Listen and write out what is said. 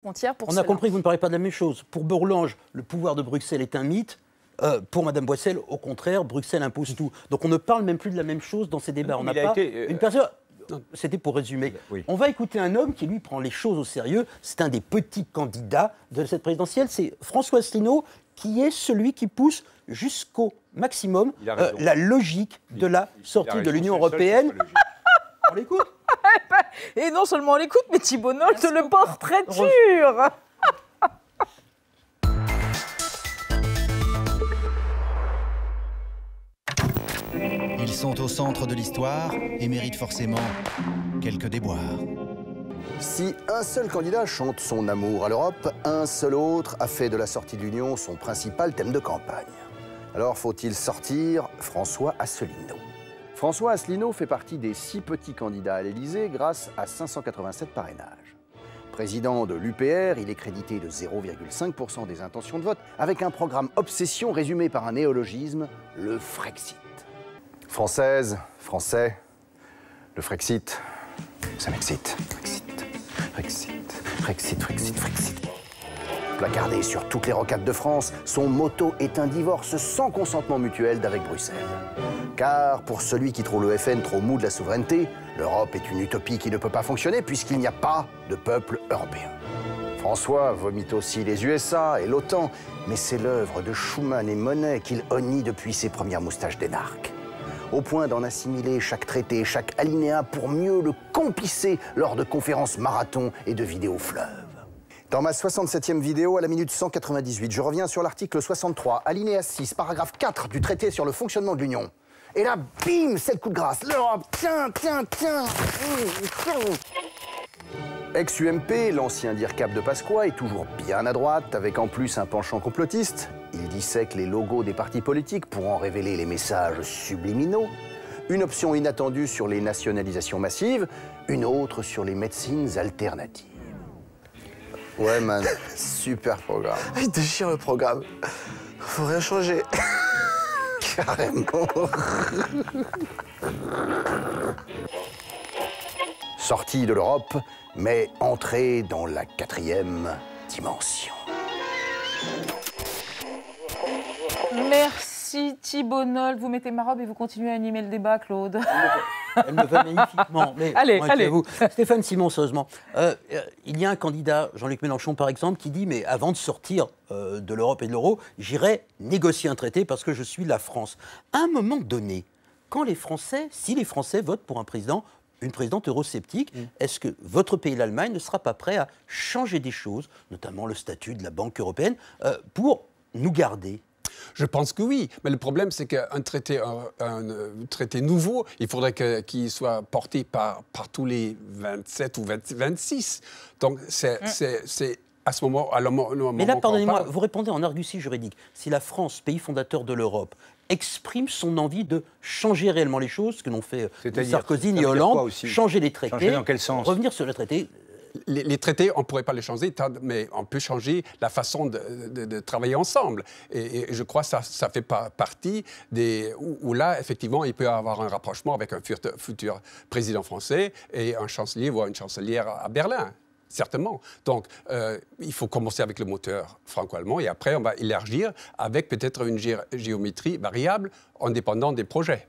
frontières pour On cela. a compris que vous ne parlez pas de la même chose. Pour Bourlange, le pouvoir de Bruxelles est un mythe. Pour Mme Boissel, au contraire, Bruxelles impose tout. Donc on ne parle même plus de la même chose dans ces débats. On n'a pas une personne... C'était pour résumer. Oui. On va écouter un homme qui, lui, prend les choses au sérieux. C'est un des petits candidats de cette présidentielle. C'est François Asselineau, qui est celui qui pousse jusqu'au maximum la logique de la sortie de l'Union européenne. On l'écoute. Et non seulement on l'écoute, mais Thibault Nolte le portraiture. Ils sont au centre de l'histoire et méritent forcément quelques déboires. Si un seul candidat chante son amour à l'Europe, un seul autre a fait de la sortie de l'Union son principal thème de campagne. Alors faut-il sortir François Asselineau? François Asselineau fait partie des 6 petits candidats à l'Élysée grâce à 587 parrainages. Président de l'UPR, il est crédité de 0,5% des intentions de vote, avec un programme obsession résumé par un néologisme, le Frexit. Française, Français, le Frexit, ça m'excite. Frexit. Placardé sur toutes les rocades de France, son motto est un divorce sans consentement mutuel d'avec Bruxelles. Car pour celui qui trouve le FN trop mou de la souveraineté, l'Europe est une utopie qui ne peut pas fonctionner puisqu'il n'y a pas de peuple européen. François vomit aussi les USA et l'OTAN, mais c'est l'œuvre de Schuman et Monnet qu'il honnie depuis ses premières moustaches d'énarque. Au point d'en assimiler chaque traité, chaque alinéa pour mieux le compisser lors de conférences marathon et de vidéos fleuves. Dans ma 67e vidéo, à la minute 198, je reviens sur l'article 63, alinéa 6, paragraphe 4 du traité sur le fonctionnement de l'Union. Et là, bim, c'est le coup de grâce. L'Europe, tiens. Ex-UMP, l'ancien DIRCAP de Pasqua est toujours bien à droite, avec en plus un penchant complotiste. Il dissèque les logos des partis politiques pour en révéler les messages subliminaux. Une option inattendue sur les nationalisations massives, une autre sur les médecines alternatives. Ouais, man, super programme. Il déchire le programme. Faut rien changer. Carrément. Sortie de l'Europe, mais entrée dans la 4e dimension. Merci Thibault Nolte. Vous mettez ma robe et vous continuez à animer le débat, Claude. Elle me va magnifiquement. Mais allez. Vous. Stéphane Simon, sérieusement, il y a un candidat, Jean-Luc Mélenchon par exemple, qui dit « Mais avant de sortir de l'Europe et de l'euro, j'irai négocier un traité parce que je suis la France. » À un moment donné, quand les Français, si les Français votent pour un président, une présidente eurosceptique, est-ce que votre pays, l'Allemagne, ne sera pas prêt à changer des choses, notamment le statut de la Banque européenne, pour nous garder ? Je pense que oui, mais le problème, c'est qu'un traité, un traité nouveau, il faudrait qu'il soit porté par tous les 27 ou 26. Donc, c'est à ce moment... Mais là, pardonnez-moi, vous répondez en argutie juridique. Si la France, pays fondateur de l'Europe, exprime son envie de changer réellement les choses, ce que l'ont fait Sarkozy et Hollande, changer les traités, changer dans quel sens? Revenir sur les traités... Les traités, on ne pourrait pas les changer, mais on peut changer la façon de travailler ensemble. Et je crois que ça fait partie où là, effectivement, il peut y avoir un rapprochement avec un futur président français et un chancelier, voire une chancelière à Berlin. Certainement. Donc, il faut commencer avec le moteur franco-allemand et après, on va élargir avec peut-être une géométrie variable en dépendant des projets.